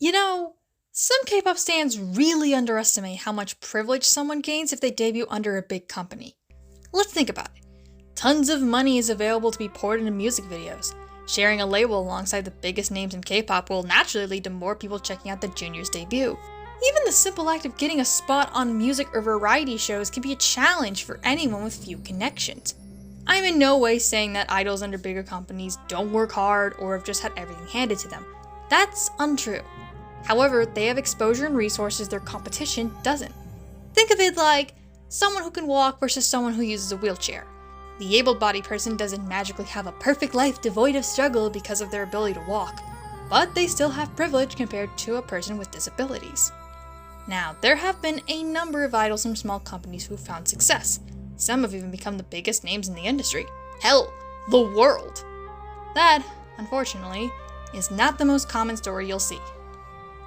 You know, some K-pop stans really underestimate how much privilege someone gains if they debut under a big company. Let's think about it. Tons of money is available to be poured into music videos. Sharing a label alongside the biggest names in K-pop will naturally lead to more people checking out the junior's debut. Even the simple act of getting a spot on music or variety shows can be a challenge for anyone with few connections. I'm in no way saying that idols under bigger companies don't work hard or have just had everything handed to them. That's untrue. However, they have exposure and resources their competition doesn't. Think of it like someone who can walk versus someone who uses a wheelchair. The able-bodied person doesn't magically have a perfect life devoid of struggle because of their ability to walk, but they still have privilege compared to a person with disabilities. Now, there have been a number of idols from small companies who have found success. Some have even become the biggest names in the industry. Hell, the world! That, unfortunately, is not the most common story you'll see.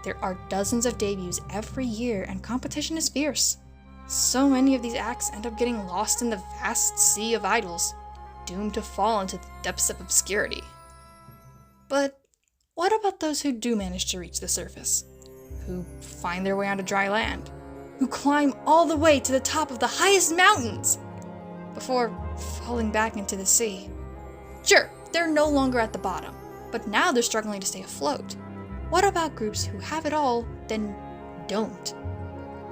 There are dozens of debuts every year and competition is fierce. So many of these acts end up getting lost in the vast sea of idols, doomed to fall into the depths of obscurity. But what about those who do manage to reach the surface? Who find their way onto dry land? Who climb all the way to the top of the highest mountains before falling back into the sea? Sure, they're no longer at the bottom, but now they're struggling to stay afloat. What about groups who have it all, then don't?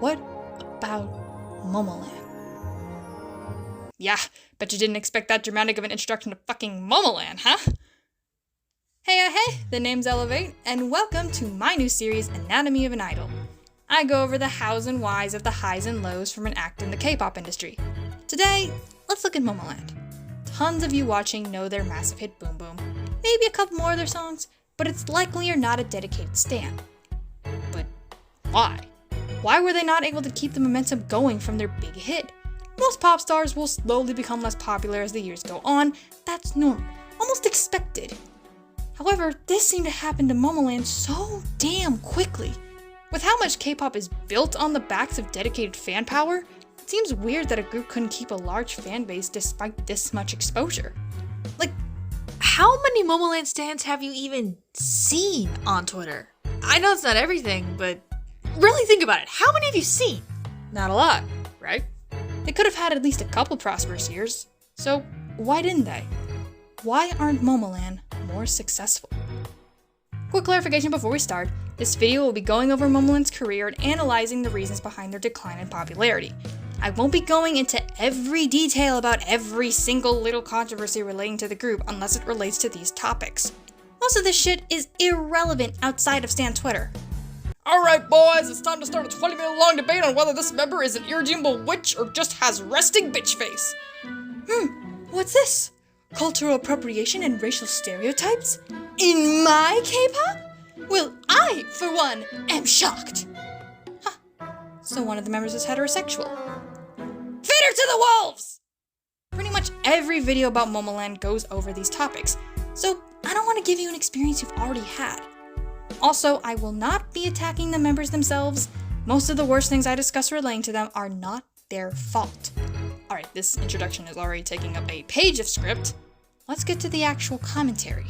What about Momoland? Yeah, bet you didn't expect that dramatic of an introduction to fucking Momoland, huh? Hey, the name's Elevate, and welcome to my new series, Anatomy of an Idol. I go over the hows and whys of the highs and lows from an act in the K-pop industry. Today, let's look at Momoland. Tons of you watching know their massive hit Bboom Bboom, maybe a couple more of their songs, but it's likely you're not a dedicated stan. But why? Why were they not able to keep the momentum going from their big hit? Most pop stars will slowly become less popular as the years go on. That's normal, almost expected. However, this seemed to happen to Momoland so damn quickly. With how much K-pop is built on the backs of dedicated fan power, it seems weird that a group couldn't keep a large fan base despite this much exposure. Like, how many Momoland stans have you even seen on Twitter? I know it's not everything, but really think about it. How many have you seen? Not a lot, right? They could have had at least a couple prosperous years. So why didn't they? Why aren't Momoland more successful? Quick clarification before we start. This video will be going over Momoland's career and analyzing the reasons behind their decline in popularity. I won't be going into every detail about every single little controversy relating to the group unless it relates to these topics. Most of this shit is irrelevant outside of Stan Twitter. Alright boys, it's time to start a 20-minute long debate on whether this member is an irredeemable witch or just has resting bitch face. What's this? Cultural appropriation and racial stereotypes? In my K-pop? Well, I, for one, am shocked. So one of the members is heterosexual. Feed her to the wolves! Pretty much every video about Momoland goes over these topics, so I don't want to give you an experience you've already had. Also, I will not be attacking the members themselves. Most of the worst things I discuss relating to them are not their fault. Alright, this introduction is already taking up a page of script. Let's get to the actual commentary.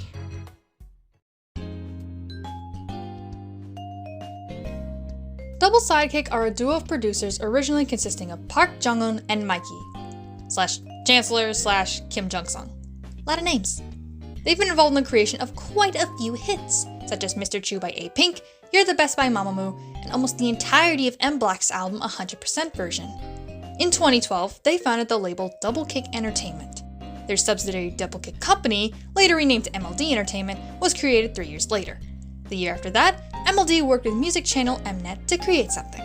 Double Sidekick are a duo of producers originally consisting of Park Jung-un and Mikey, /Chancellor / Kim Jung-sung. A lot of names. They've been involved in the creation of quite a few hits, such as Mr. Chu by A-Pink, You're the Best by Mamamoo, and almost the entirety of M Black's album 100% version. In 2012, they founded the label Double Kick Entertainment. Their subsidiary Double Kick Company, later renamed to MLD Entertainment, was created 3 years later. The year after that, MLD worked with music channel Mnet to create something.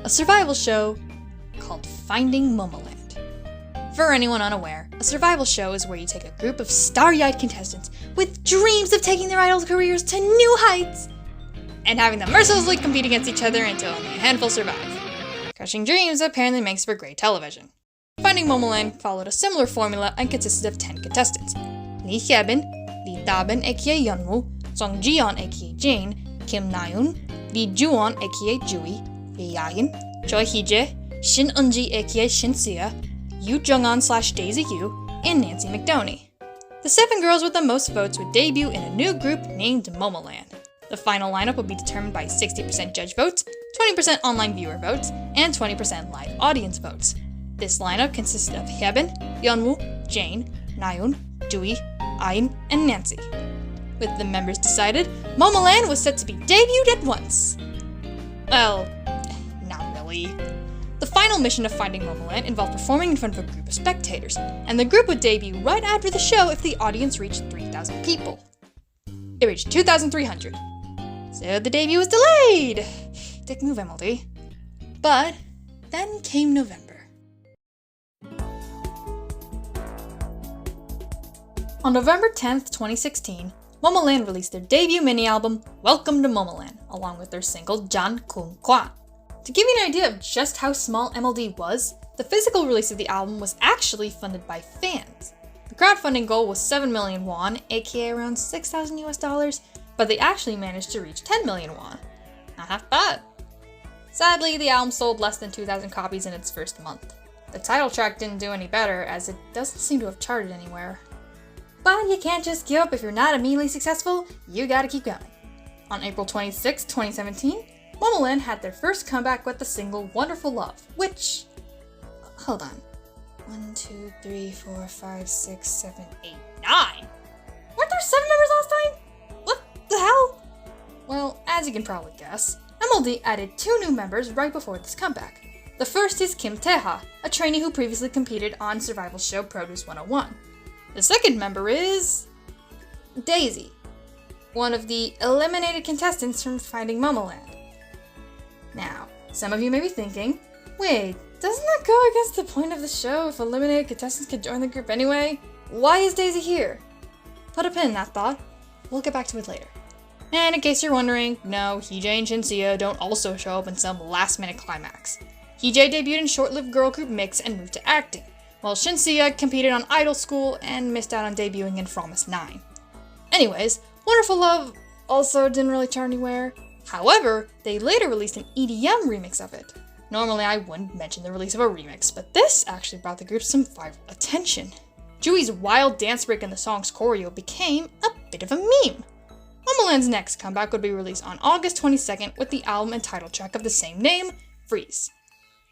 A survival show called Finding Momoland. For anyone unaware, a survival show is where you take a group of starry-eyed contestants with dreams of taking their idol careers to new heights and having them mercilessly compete against each other until only a handful survive. Crushing dreams apparently makes for great television. Finding Momoland followed a similar formula and consisted of 10 contestants. Lee Hyebin, Lee Dabin aka Yeonwoo, Song Ji-yeon aka Jane, Kim Na-yoon, Lee Ju-won aka Jui, Lee Ya-in, Choi Hee-jae, Shin Eun-ji aka Shin-sia, Yoo Jung-on / Daisy Yu, and Nancy McDoney. The 7 girls with the most votes would debut in a new group named Momoland. The final lineup would be determined by 60% judge votes, 20% online viewer votes, and 20% live audience votes. This lineup consisted of Hyebin, Yeonwoo, Jane, Naeun, Dewey, Ain, and Nancy. With the members decided, Momoland was set to be debuted at once. Well, not really. The final mission of finding Momoland involved performing in front of a group of spectators, and the group would debut right after the show if the audience reached 3,000 people. It reached 2,300. So the debut was delayed! Dick move, Emily. But then came November. On November 10th, 2016, Momoland released their debut mini-album, Welcome to Momoland, along with their single, Jan Kung Kwan. To give you an idea of just how small MLD was, the physical release of the album was actually funded by fans. The crowdfunding goal was 7 million won, aka around $6,000 US, but they actually managed to reach 10 million won. Not half bad. Sadly, the album sold less than 2,000 copies in its first month. The title track didn't do any better, as it doesn't seem to have charted anywhere. But you can't just give up if you're not immediately successful, you gotta keep going. On April 26, 2017, Momoland had their first comeback with the single Wonderful Love, which... Hold on. 1, 2, 3, 4, 5, 6, 7, 8, 9? Weren't there 7 members last time? What the hell? Well, as you can probably guess, MLD added 2 new members right before this comeback. The first is Kim Tae-ha, a trainee who previously competed on survival show Produce 101. The second member is... Daisy, one of the eliminated contestants from Finding Momoland. Now, some of you may be thinking, wait, doesn't that go against the point of the show if eliminated contestants could join the group anyway? Why is Daisy here? Put a pin in that thought. We'll get back to it later. And in case you're wondering, no, Heejay and Shinsia don't also show up in some last-minute climax. Heejay debuted in short-lived girl group Mix and moved to acting, while Shinsia competed on Idol School and missed out on debuting in Promise 9. Anyways, Wonderful Love also didn't really chart anywhere. However, they later released an EDM remix of it. Normally I wouldn't mention the release of a remix, but this actually brought the group some viral attention. Jui's wild dance break in the song's choreo became a bit of a meme. Momoland's next comeback would be released on August 22nd with the album and title track of the same name, Freeze.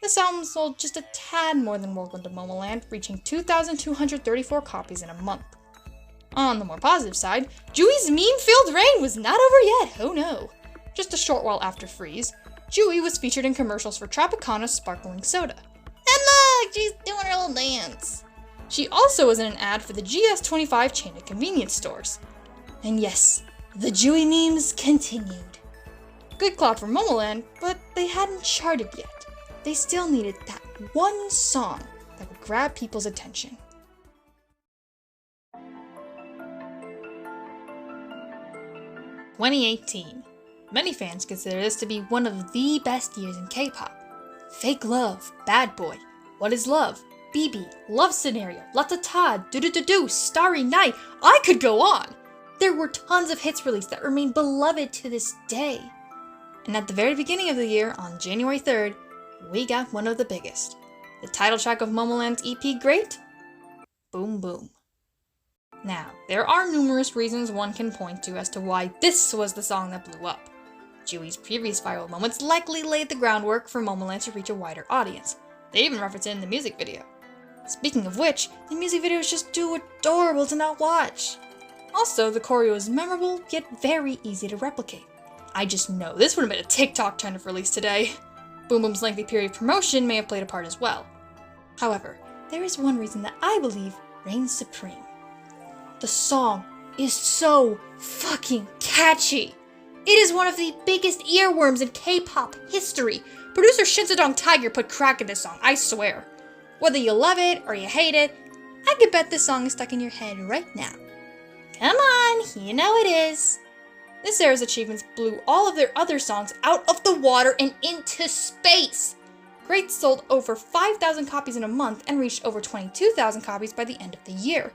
This album sold just a tad more than Welcome to Momoland, reaching 2,234 copies in a month. On the more positive side, Jui's meme-filled reign was not over yet, oh no. Just a short while after Freeze, Jui was featured in commercials for Tropicana sparkling soda. And look, she's doing her little dance. She also was in an ad for the GS25 chain of convenience stores. And yes, the Jui memes continued. Good clout for Momoland, but they hadn't charted yet. They still needed that one song that would grab people's attention. "2018. Many fans consider this to be one of the best years in K-pop. Fake Love, Bad Boy, What Is Love, BB, Love Scenario, Latata, Do Do Do Do, Starry Night, I could go on! There were tons of hits released that remain beloved to this day. And at the very beginning of the year, on January 3rd, we got one of the biggest. The title track of Momoland's EP Great? Bboom Bboom. Now, there are numerous reasons one can point to as to why this was the song that blew up. Jui's previous viral moments likely laid the groundwork for Momoland to reach a wider audience. They even reference it in the music video. Speaking of which, the music video is just too adorable to not watch. Also, the choreo is memorable, yet very easy to replicate. I just know this would have been a TikTok trend if released today. Bboom Bboom's lengthy period of promotion may have played a part as well. However, there is one reason that I believe reigns supreme. The song is so fucking catchy. It is one of the biggest earworms in K-pop history. Producer Shinsadong Tiger put crack in this song, I swear. Whether you love it or you hate it, I could bet this song is stuck in your head right now. Come on, you know it is. This era's achievements blew all of their other songs out of the water and into space. Great sold over 5,000 copies in a month and reached over 22,000 copies by the end of the year.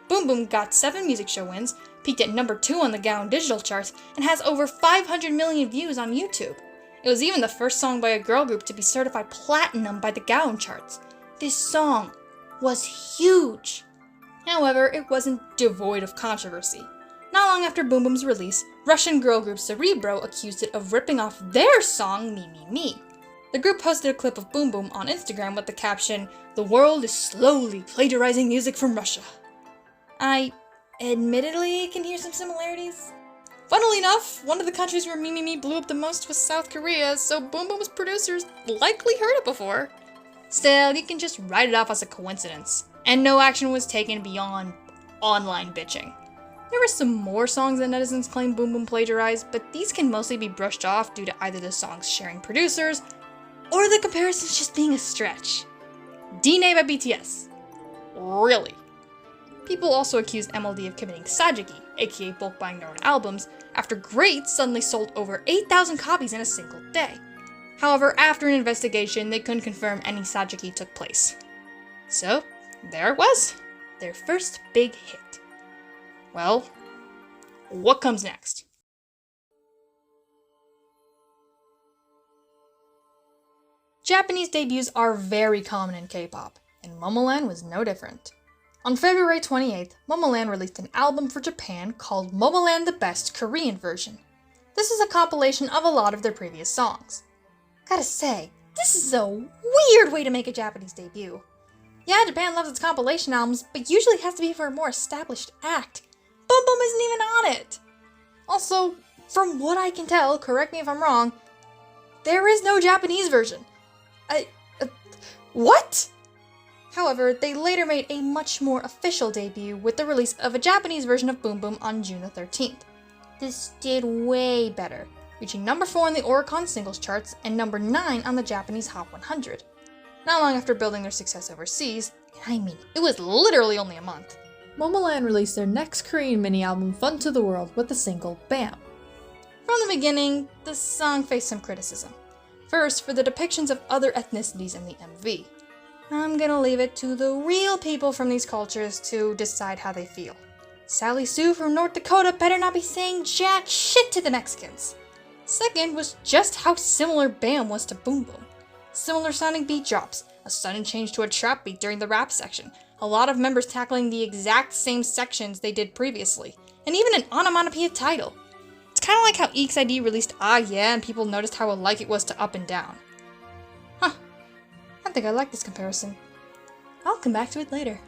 Bboom Bboom got 7 music show wins, peaked at number 2 on the Gaon digital charts, and has over 500 million views on YouTube. It was even the first song by a girl group to be certified platinum by the Gaon charts. This song was huge. However, it wasn't devoid of controversy. Not long after Bboom Bboom's release, Russian girl group Cerebro accused it of ripping off their song Me Me Me. The group posted a clip of Bboom Bboom on Instagram with the caption, "The world is slowly plagiarizing music from Russia." I admittedly can hear some similarities. Funnily enough, one of the countries where Me Me Me blew up the most was South Korea, so Bboom Bboom's producers likely heard it before. Still, you can just write it off as a coincidence, and no action was taken beyond online bitching. There were some more songs that netizens claim Bboom Bboom plagiarized, but these can mostly be brushed off due to either the songs sharing producers, or the comparisons just being a stretch. D-Nay by BTS. Really? People also accused MLD of committing sajiki, aka bulk buying their own albums, after Great suddenly sold over 8,000 copies in a single day. However, after an investigation, they couldn't confirm any sajiki took place. So, there it was, their first big hit. Well, what comes next? Japanese debuts are very common in K-pop, and Momoland was no different. On February 28th, Momoland released an album for Japan called Momoland the Best Korean Version. This is a compilation of a lot of their previous songs. Gotta say, this is a weird way to make a Japanese debut. Yeah, Japan loves its compilation albums, but usually it has to be for a more established act. Bboom Bboom isn't even on it! Also, from what I can tell, correct me if I'm wrong, there is no Japanese version. What? However, they later made a much more official debut with the release of a Japanese version of Bboom Bboom on June the 13th. This did way better, reaching number 4 on the Oricon singles charts and number 9 on the Japanese Hot 100. Not long after building their success overseas, and I mean, it was literally only a month, Momoland released their next Korean mini-album Fun to the World with the single Bam. From the beginning, the song faced some criticism. First, for the depictions of other ethnicities in the MV. I'm gonna leave it to the real people from these cultures to decide how they feel. Sally Sue from North Dakota better not be saying jack shit to the Mexicans. Second was just how similar Bam was to Bboom Bboom. Similar sounding beat drops, a sudden change to a trap beat during the rap section, a lot of members tackling the exact same sections they did previously, and even an onomatopoeia title. It's kinda like how EXID released Ah Yeah and people noticed how alike it was to Up and Down. Huh, I think I like this comparison. I'll come back to it later.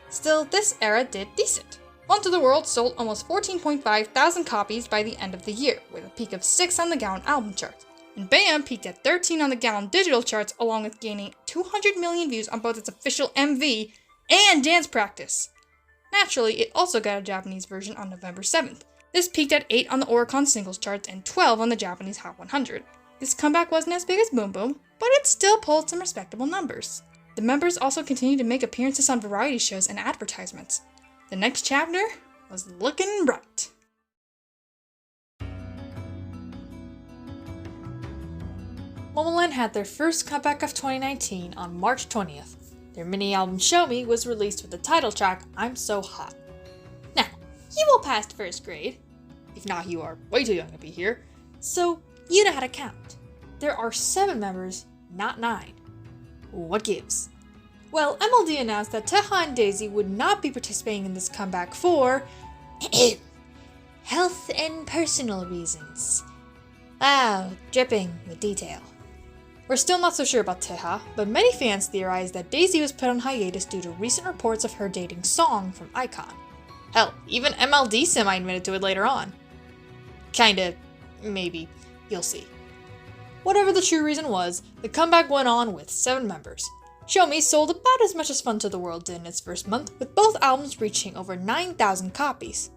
Still, this era did decent. Fun to the World sold almost 14.5 thousand copies by the end of the year, with a peak of 6 on the Gaon album chart. And Bam peaked at 13 on the Gaon digital charts, along with gaining 200 million views on both its official MV and Dance Practice. Naturally, it also got a Japanese version on November 7th. This peaked at 8 on the Oricon singles charts and 12 on the Japanese Hot 100. This comeback wasn't as big as Bboom Bboom, but it still pulled some respectable numbers. The members also continued to make appearances on variety shows and advertisements. The next chapter was looking bright. Momoland had their first comeback of 2019 on March 20th. Their mini-album Show Me was released with the title track I'm So Hot. Now, you all passed first grade. If not, you are way too young to be here. So, you know how to count. There are 7 members, not 9. What gives? Well, MLD announced that Teha and Daisy would not be participating in this comeback for health and personal reasons. Wow, dripping with detail. We're still not so sure about Teha, but many fans theorize that Daisy was put on hiatus due to recent reports of her dating Song from iKON. Hell, even MLD semi-admitted to it later on. Kinda, maybe, you'll see. Whatever the true reason was, the comeback went on with 7 members. Show Me sold about as much as Fun to the World did in its first month, with both albums reaching over 9,000 copies.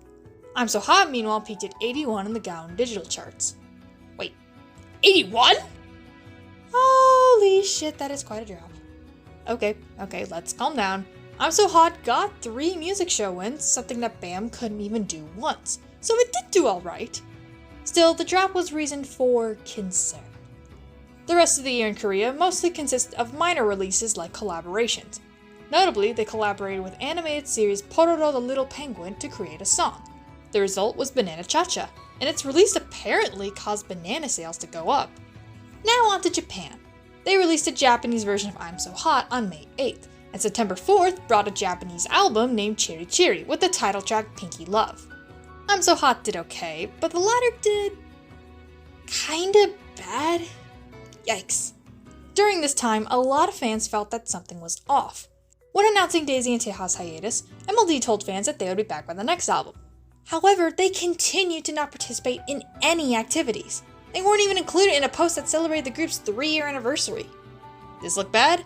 I'm So Hot, meanwhile, peaked at 81 in the Gaon digital charts. Wait, 81? Holy shit, that is quite a drop. Okay, let's calm down. I'm So Hot got 3 music show wins, something that Bam couldn't even do once, so it did do alright. Still, the drop was reason for concern. The rest of the year in Korea mostly consists of minor releases like collaborations. Notably, they collaborated with animated series Pororo the Little Penguin to create a song. The result was Banana Cha-Cha, and its release apparently caused banana sales to go up. Now on to Japan. They released a Japanese version of I'm So Hot on May 8th, and September 4th brought a Japanese album named Cherry Cherry with the title track Pinky Love. I'm So Hot did okay, but the latter did kinda bad. Yikes. During this time, a lot of fans felt that something was off. When announcing Daisy and Teja's hiatus, MLD told fans that they would be back by the next album. However, they continued to not participate in any activities. They weren't even included in a post that celebrated the group's 3-year anniversary. This look bad?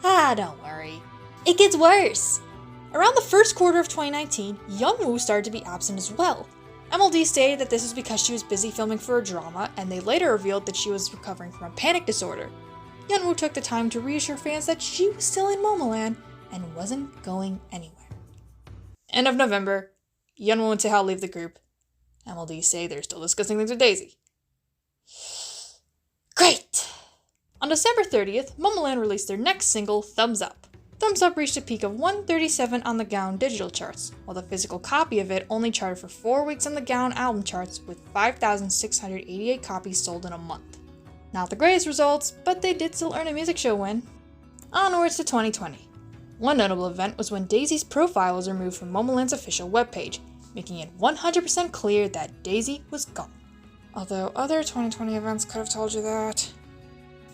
Don't worry. It gets worse. Around the first quarter of 2019, Youngwoo started to be absent as well. MLD stated that this was because she was busy filming for a drama, and they later revealed that she was recovering from a panic disorder. Youngwoo took the time to reassure fans that she was still in Momoland and wasn't going anywhere. End of November, Youngwoo and Teja leave the group. MLD say they're still discussing things with Daisy. Great! On December 30th, Momoland released their next single, Thumbs Up. Thumbs Up reached a peak of 137 on the Gaon digital charts, while the physical copy of it only charted for 4 weeks on the Gaon album charts with 5,688 copies sold in a month. Not the greatest results, but they did still earn a music show win. Onwards to 2020. One notable event was when Daisy's profile was removed from Momoland's official webpage, making it 100% clear that Daisy was gone. Although other 2020 events could have told you that.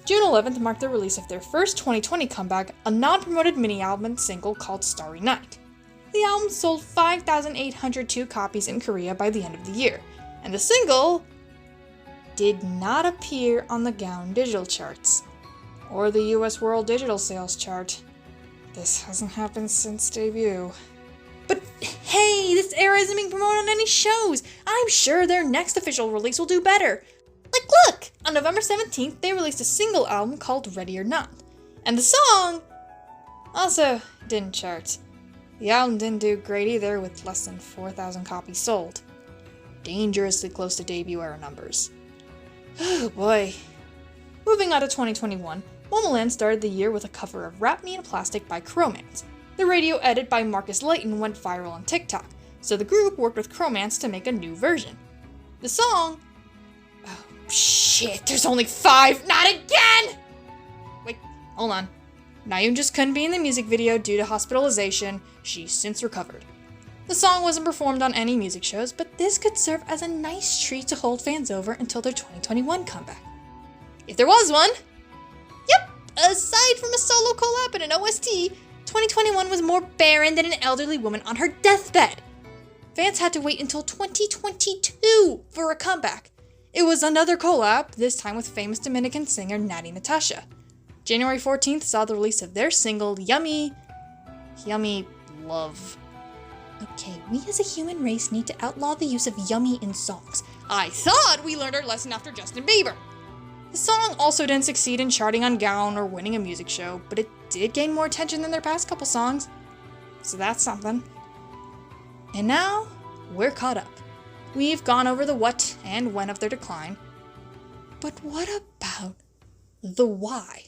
June 11th marked the release of their first 2020 comeback, a non-promoted mini-album and single called Starry Night. The album sold 5,802 copies in Korea by the end of the year, and the single did not appear on the Gaon digital charts, or the US World Digital Sales chart. This hasn't happened since debut. But hey, this era isn't being promoted on any shows! I'm sure their next official release will do better! Like look! On November 17th, they released a single album called Ready or Not. And the song also didn't chart. The album didn't do great either, with less than 4,000 copies sold. Dangerously close to debut era numbers. Oh boy. Moving on to 2021, Momoland started the year with a cover of Wrap Me in Plastic by Chromance. The radio edit by Marcus Layton went viral on TikTok, so the group worked with Chromance to make a new version. The song... Oh shit, there's only 5! Not again! Wait, hold on. Nayoon just couldn't be in the music video due to hospitalization. She's since recovered. The song wasn't performed on any music shows, but this could serve as a nice treat to hold fans over until their 2021 comeback. If there was one! Yep, aside from a solo collab and an OST, 2021 was more barren than an elderly woman on her deathbed. Fans had to wait until 2022 for a comeback. It was another collab, this time with famous Dominican singer Natty Natasha. January 14th saw the release of their single, Yummy Love. Okay, we as a human race need to outlaw the use of yummy in songs. I thought we learned our lesson after Justin Bieber. The song also didn't succeed in charting on Gaon or winning a music show, but it did gain more attention than their past couple songs. So that's something. And now, we're caught up. We've gone over the what and when of their decline. But what about the why?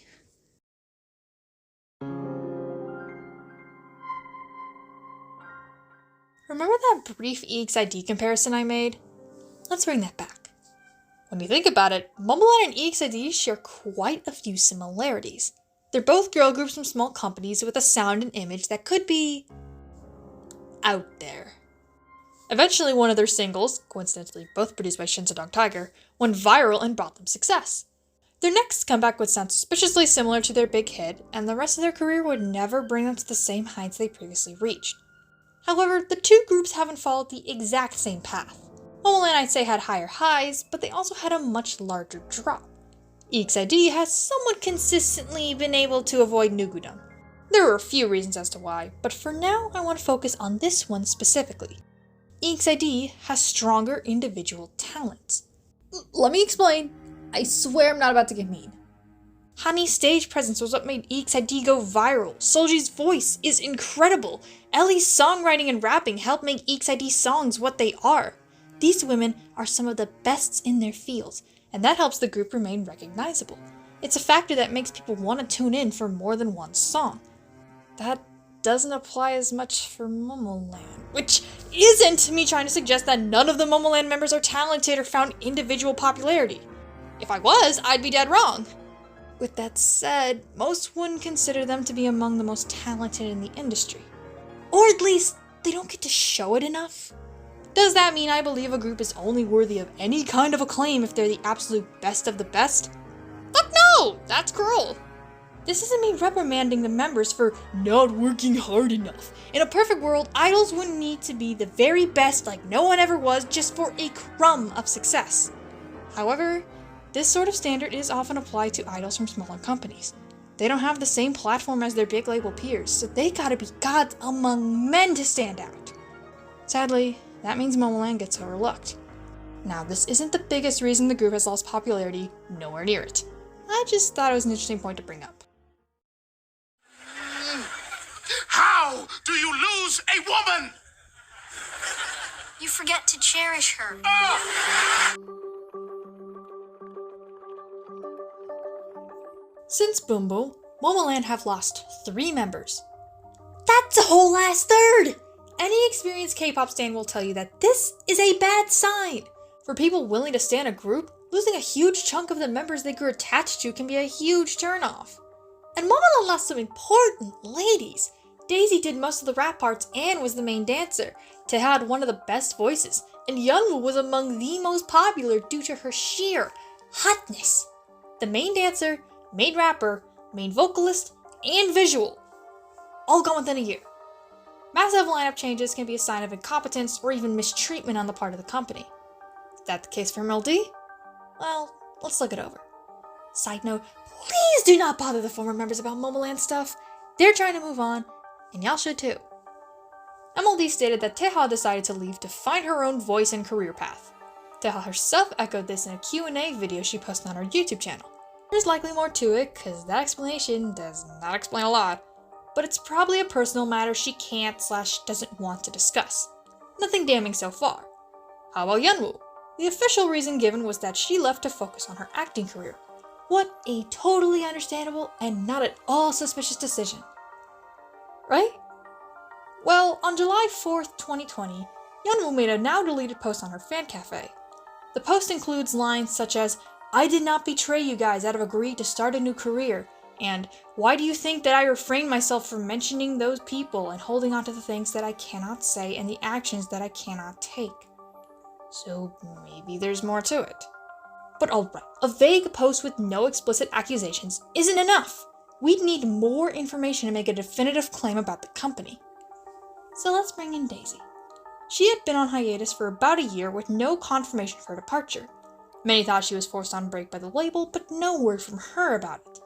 Remember that brief EXID comparison I made? Let's bring that back. When you think about it, Momoland and EXID share quite a few similarities. They're both girl groups from small companies with a sound and image that could be... out there. Eventually, one of their singles, coincidentally both produced by Shinzo Dog Tiger, went viral and brought them success. Their next comeback would sound suspiciously similar to their big hit, and the rest of their career would never bring them to the same heights they previously reached. However, the two groups haven't followed the exact same path. Momoland, I'd say, had higher highs, but they also had a much larger drop. EXID has somewhat consistently been able to avoid Nugudum. There are a few reasons as to why, but for now I want to focus on this one specifically. EXID has stronger individual talents. Let me explain. I swear I'm not about to get mean. Hani's stage presence was what made EXID go viral. Solji's voice is incredible. Ellie's songwriting and rapping helped make EXID songs what they are. These women are some of the best in their fields, and that helps the group remain recognizable. It's a factor that makes people want to tune in for more than one song. That doesn't apply as much for Momoland, which isn't me trying to suggest that none of the Momoland members are talented or found individual popularity. If I was, I'd be dead wrong. With that said, most wouldn't consider them to be among the most talented in the industry. Or at least, they don't get to show it enough. Does that mean I believe a group is only worthy of any kind of acclaim if they're the absolute best of the best? Fuck no! That's cruel! This isn't me reprimanding the members for not working hard enough. In a perfect world, idols wouldn't need to be the very best like no one ever was just for a crumb of success. However, this sort of standard is often applied to idols from smaller companies. They don't have the same platform as their big label peers, so they gotta be gods among men to stand out. Sadly, that means Momoland gets overlooked. Now, this isn't the biggest reason the group has lost popularity, nowhere near it. I just thought it was an interesting point to bring up. How do you lose a woman? You forget to cherish her. Since Bboom Bboom, Momoland have lost 3 members. That's a whole last third! Any experienced K-pop stan will tell you that this is a bad sign. For people willing to stan a group, losing a huge chunk of the members they grew attached to can be a huge turnoff. And Momoland lost some important ladies. Daisy did most of the rap parts and was the main dancer. Taeha had one of the best voices, and Yeonwoo was among the most popular due to her sheer hotness. The main dancer, main rapper, main vocalist, and visual, all gone within a year. Massive lineup changes can be a sign of incompetence or even mistreatment on the part of the company. Is that the case for MLD? Well, let's look it over. Side note, please do not bother the former members about Momoland stuff. They're trying to move on, and y'all should too. MLD stated that Taeha decided to leave to find her own voice and career path. Taeha herself echoed this in a Q&A video she posted on her YouTube channel. There's likely more to it, cause that explanation does not explain a lot, but it's probably a personal matter she can't/doesn't want to discuss. Nothing damning so far. How about Yeonwoo? The official reason given was that she left to focus on her acting career. What a totally understandable and not at all suspicious decision. Right? Well, on July 4th, 2020, Yeonwoo made a now deleted post on her fan cafe. The post includes lines such as, "I did not betray you guys out of agreeing to start a new career," and "Why do you think that I refrained myself from mentioning those people and holding on to the things that I cannot say and the actions that I cannot take?" So maybe there's more to it. But alright, a vague post with no explicit accusations isn't enough. We'd need more information to make a definitive claim about the company. So let's bring in Daisy. She had been on hiatus for about a year with no confirmation of her departure. Many thought she was forced on break by the label, but no word from her about it.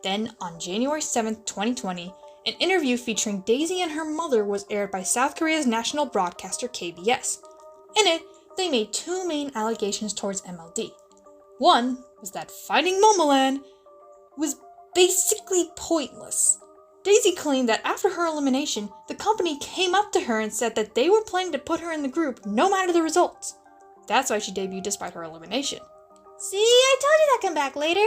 Then, on January 7th, 2020, an interview featuring Daisy and her mother was aired by South Korea's national broadcaster KBS. In it, they made 2 main allegations towards MLD. One was that fighting Momoland was basically pointless. Daisy claimed that after her elimination, the company came up to her and said that they were planning to put her in the group no matter the results. That's why she debuted despite her elimination. See, I told you that'd come back later.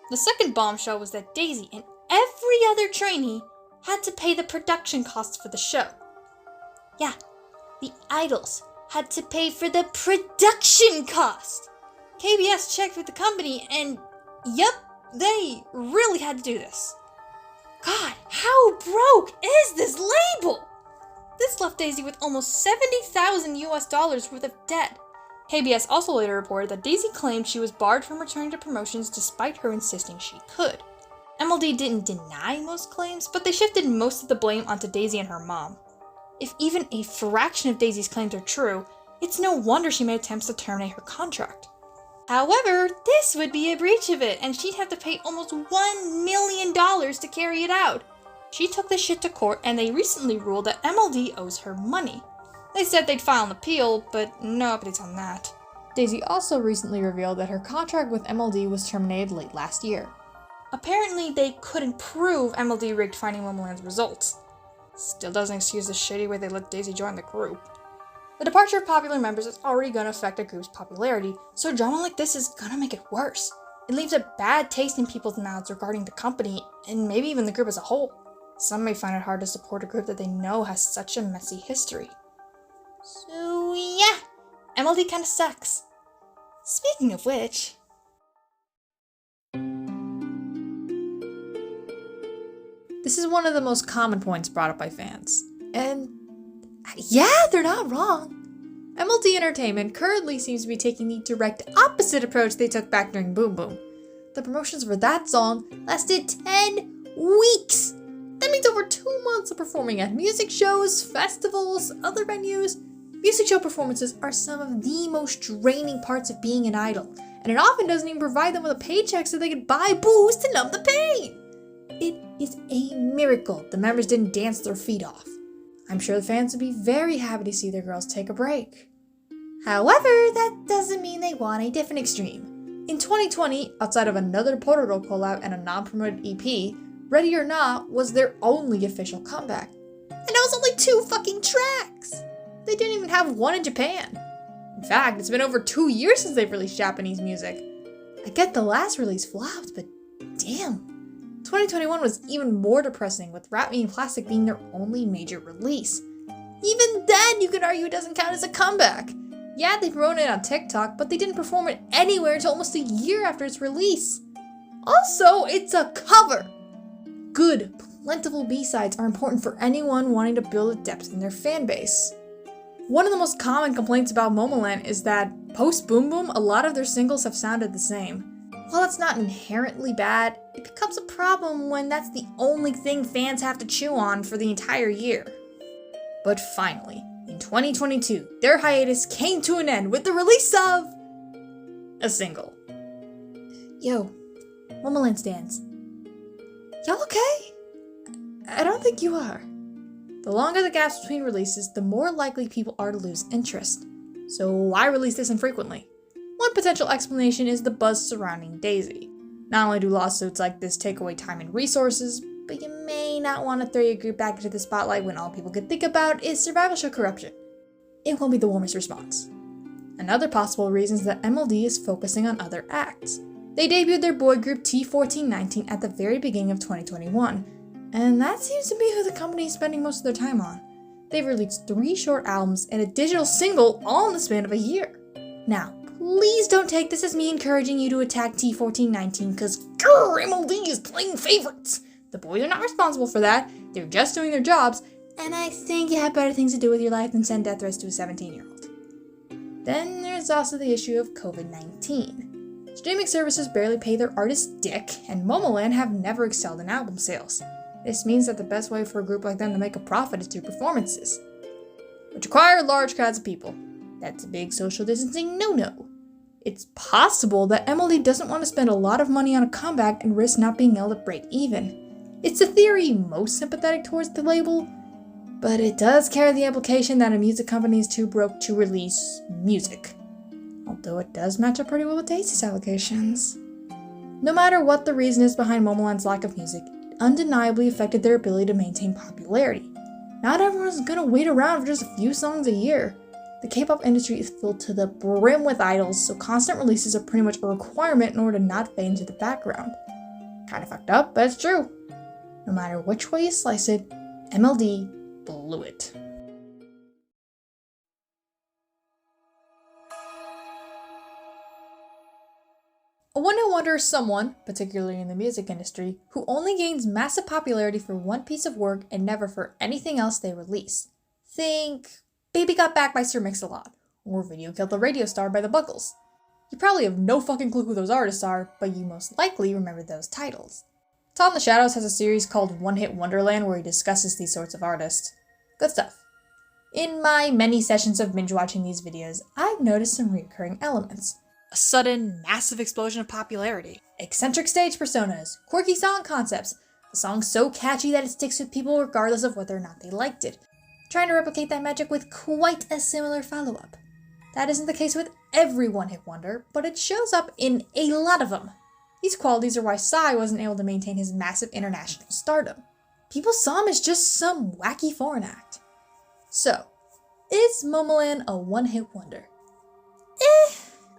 The second bombshell was that Daisy and every other trainee had to pay the production costs for the show. Yeah, the idols had to pay for the production cost. KBS checked with the company and, yep, they really had to do this. God, how broke is this label? This left Daisy with almost $70,000 worth of debt. KBS also later reported that Daisy claimed she was barred from returning to promotions despite her insisting she could. MLD didn't deny most claims, but they shifted most of the blame onto Daisy and her mom. If even a fraction of Daisy's claims are true, it's no wonder she made attempts to terminate her contract. However, this would be a breach of it, and she'd have to pay almost $1 million to carry it out. She took this shit to court, and they recently ruled that MLD owes her money. They said they'd file an appeal, but no updates on that. Daisy also recently revealed that her contract with MLD was terminated late last year. Apparently, they couldn't prove MLD rigged Finding Momoland's results. Still doesn't excuse the shitty way they let Daisy join the group. The departure of popular members is already going to affect a group's popularity, so drama like this is going to make it worse. It leaves a bad taste in people's mouths regarding the company, and maybe even the group as a whole. Some may find it hard to support a group that they know has such a messy history. So yeah, MLD kinda sucks. Speaking of which... This is one of the most common points brought up by fans. And yeah, they're not wrong. MLD Entertainment currently seems to be taking the direct opposite approach they took back during Bboom Bboom. The promotions for that song lasted 10 weeks! That means over 2 months of performing at music shows, festivals, other venues. Music show performances are some of the most draining parts of being an idol, and it often doesn't even provide them with a paycheck so they can buy booze to numb the pain. It is a miracle the members didn't dance their feet off. I'm sure the fans would be very happy to see their girls take a break. However, that doesn't mean they want a different extreme. In 2020, outside of another plethora collab and a non-promoted EP, Ready or Not was their only official comeback. And that was only 2 fucking tracks! They didn't even have one in Japan. In fact, it's been over 2 years since they've released Japanese music. I get the last release flopped, but damn. 2021 was even more depressing, with Wrap Me in Plastic being their only major release. Even then, you could argue it doesn't count as a comeback. Yeah, they promoted it on TikTok, but they didn't perform it anywhere until almost a year after its release. Also, it's a cover! Good, plentiful B-sides are important for anyone wanting to build a depth in their fan base. One of the most common complaints about Momoland is that post Bboom Bboom, a lot of their singles have sounded the same. While that's not inherently bad, it becomes a problem when that's the only thing fans have to chew on for the entire year. But finally, in 2022, their hiatus came to an end with the release of a single. Yo, Momoland stans. Y'all okay? I don't think you are. The longer the gaps between releases, the more likely people are to lose interest. So why release this infrequently? One potential explanation is the buzz surrounding Daisy. Not only do lawsuits like this take away time and resources, but you may not want to throw your group back into the spotlight when all people can think about is survival show corruption. It won't be the warmest response. Another possible reason is that MLD is focusing on other acts. They debuted their boy group T1419 at the very beginning of 2021, and that seems to be who the company is spending most of their time on. They've released 3 short albums and a digital single all in the span of a year. Now, please don't take this as me encouraging you to attack T1419, cause grrr, MLD is playing favorites! The boys are not responsible for that, they're just doing their jobs, and I think you have better things to do with your life than send death threats to a 17-year-old. Then there's also the issue of COVID-19. Streaming services barely pay their artists dick, and Momoland have never excelled in album sales. This means that the best way for a group like them to make a profit is through performances, which require large crowds of people. That's a big social distancing no-no. It's possible that MLD doesn't want to spend a lot of money on a comeback and risk not being able to break even. It's a theory most sympathetic towards the label, but it does carry the implication that a music company is too broke to release music. Although it does match up pretty well with Daisy's allegations. No matter what the reason is behind Momoland's lack of music, it undeniably affected their ability to maintain popularity. Not everyone's gonna wait around for just a few songs a year. The K-pop industry is filled to the brim with idols, so constant releases are pretty much a requirement in order to not fade into the background. Kinda fucked up, but it's true. No matter which way you slice it, MLD blew it. A one-hit wonder is someone, particularly in the music industry, who only gains massive popularity for one piece of work and never for anything else they release. Think Baby Got Back by Sir Mix-a-Lot, or Video Killed the Radio Star by the Buggles. You probably have no fucking clue who those artists are, but you most likely remember those titles. Tom in the Shadows has a series called One Hit Wonderland where he discusses these sorts of artists. Good stuff. In my many sessions of binge-watching these videos, I've noticed some recurring elements. A sudden, massive explosion of popularity, eccentric stage personas, quirky song concepts, a song so catchy that it sticks with people regardless of whether or not they liked it, trying to replicate that magic with quite a similar follow-up. That isn't the case with every one-hit wonder, but it shows up in a lot of them. These qualities are why Psy wasn't able to maintain his massive international stardom. People saw him as just some wacky foreign act. So, is Momoland a one-hit wonder?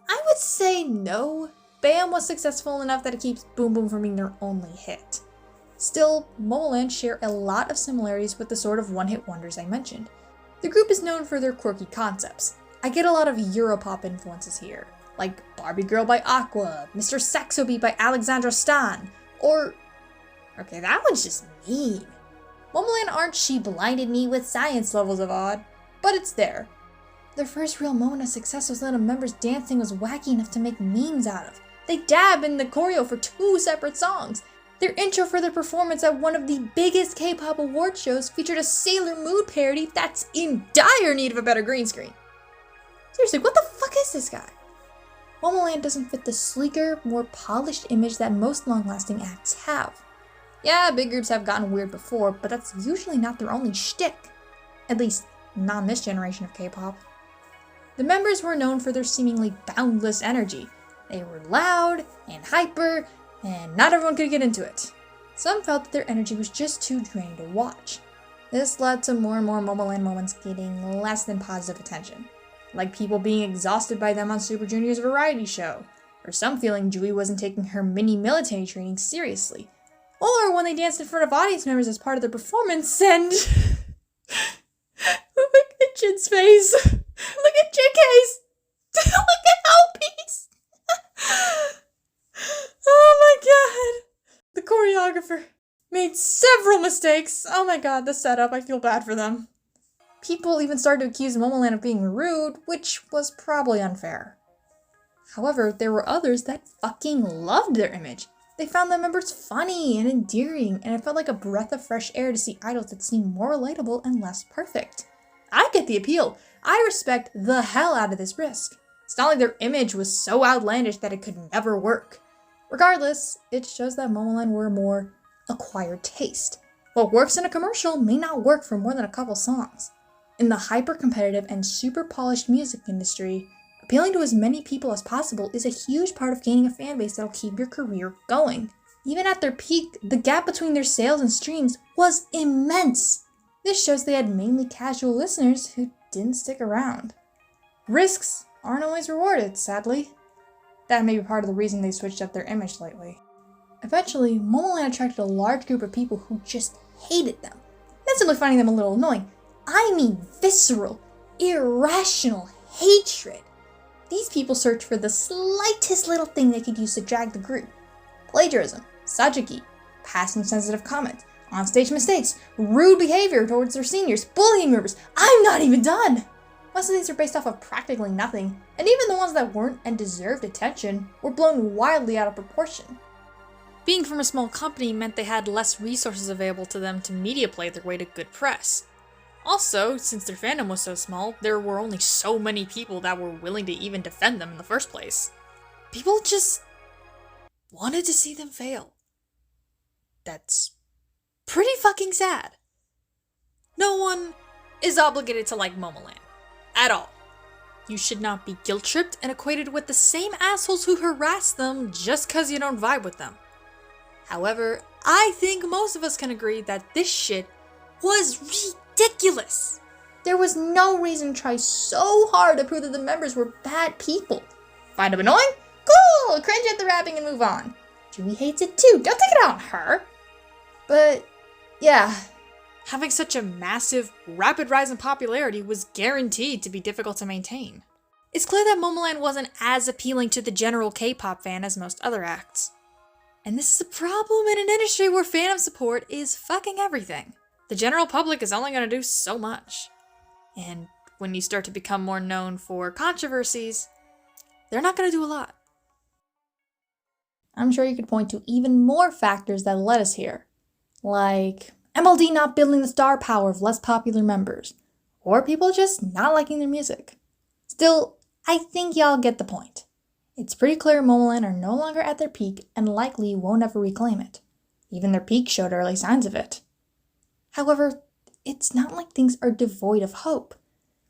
I would say no. Bam was successful enough that it keeps Bboom Bboom from being their only hit. Still, Momoland share a lot of similarities with the sort of one-hit wonders I mentioned. The group is known for their quirky concepts. I get a lot of Europop influences here, like Barbie Girl by Aqua, Mr. Saxo Beat by Alexandra Stan, or... okay, that one's just mean. Momoland aren't She Blinded Me with science levels of odd, but it's there. Their first real moment of success was when the members' dancing was wacky enough to make memes out of. They dab in the choreo for 2 separate songs. Their intro for their performance at one of the biggest K-pop award shows featured a Sailor Moon parody that's in dire need of a better green screen. Seriously, what the fuck is this guy? Momoland doesn't fit the sleeker, more polished image that most long-lasting acts have. Yeah, big groups have gotten weird before, but that's usually not their only shtick. At least, not in this generation of K-pop. The members were known for their seemingly boundless energy. They were loud and hyper, and not everyone could get into it. Some felt that their energy was just too draining to watch. This led to more and more Momoland moments getting less than positive attention, like people being exhausted by them on Super Junior's variety show, or some feeling Jui wasn't taking her mini military training seriously, or when they danced in front of audience members as part of their performance and... Look at Jin's face! Look at JK's! Look at Alpi's! Oh my god! The choreographer made several mistakes. Oh my god, the setup, I feel bad for them. People even started to accuse Momoland of being rude, which was probably unfair. However, there were others that fucking loved their image. They found the members funny and endearing, and it felt like a breath of fresh air to see idols that seemed more relatable and less perfect. I get the appeal. I respect the hell out of this risk. It's not like their image was so outlandish that it could never work. Regardless, it shows that Momoland were a more acquired taste. What works in a commercial may not work for more than a couple songs. In the hyper-competitive and super polished music industry, appealing to as many people as possible is a huge part of gaining a fan base that'll keep your career going. Even at their peak, the gap between their sales and streams was immense. This shows they had mainly casual listeners who didn't stick around. Risks aren't always rewarded, sadly. That may be part of the reason they switched up their image lately. Eventually, Momoland attracted a large group of people who just hated them. Not simply finding them a little annoying, I mean visceral, irrational hatred. These people searched for the slightest little thing they could use to drag the group. Plagiarism, sajiki, passing sensitive comments, onstage mistakes, rude behavior towards their seniors, bullying members. I'm not even done! Most of these are based off of practically nothing, and even the ones that weren't and deserved attention were blown wildly out of proportion. Being from a small company meant they had less resources available to them to media play their way to good press. Also, since their fandom was so small, there were only so many people that were willing to even defend them in the first place. People just wanted to see them fail. That's pretty fucking sad. No one is obligated to like Momoland. At all. You should not be guilt-tripped and equated with the same assholes who harass them just cause you don't vibe with them. However, I think most of us can agree that this shit was ridiculous. There was no reason to try so hard to prove that the members were bad people. Find them annoying? Cool! Cringe at the rapping and move on. Jui hates it too. Don't take it out on her. But, yeah. Having such a massive, rapid rise in popularity was guaranteed to be difficult to maintain. It's clear that Momoland wasn't as appealing to the general K-pop fan as most other acts. And this is a problem in an industry where fandom support is fucking everything. The general public is only going to do so much. And when you start to become more known for controversies, they're not going to do a lot. I'm sure you could point to even more factors that led us here. Like MLD not building the star power of less popular members, or people just not liking their music. Still, I think y'all get the point. It's pretty clear Momoland are no longer at their peak and likely won't ever reclaim it. Even their peak showed early signs of it. However, it's not like things are devoid of hope.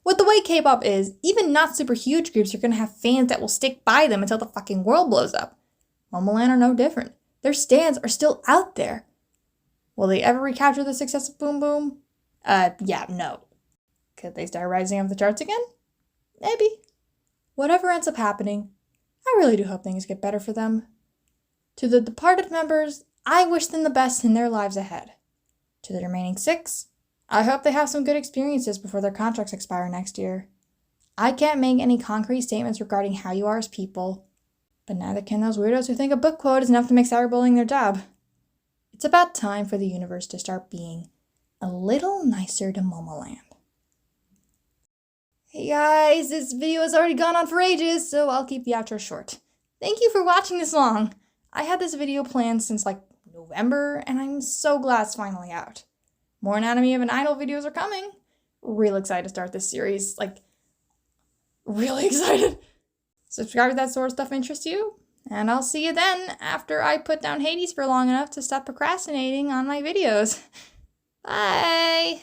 With the way K-pop is, even not super huge groups are going to have fans that will stick by them until the fucking world blows up. Momoland are no different. Their stans are still out there. Will they ever recapture the success of Bboom Bboom? Yeah, no. Could they start rising up the charts again? Maybe. Whatever ends up happening, I really do hope things get better for them. To the departed members, I wish them the best in their lives ahead. To the remaining 6, I hope they have some good experiences before their contracts expire next year. I can't make any concrete statements regarding how you are as people, but neither can those weirdos who think a book quote is enough to make cyberbullying their job. It's about time for the universe to start being a little nicer to Momoland. Hey guys, this video has already gone on for ages, so I'll keep the outro short. Thank you for watching this long. I had this video planned since like November, and I'm so glad it's finally out. More Anatomy of an Idol videos are coming. Real excited to start this series, like, really excited. Subscribe if that sort of stuff interests you, and I'll see you then after I put down Hades for long enough to stop procrastinating on my videos. Bye!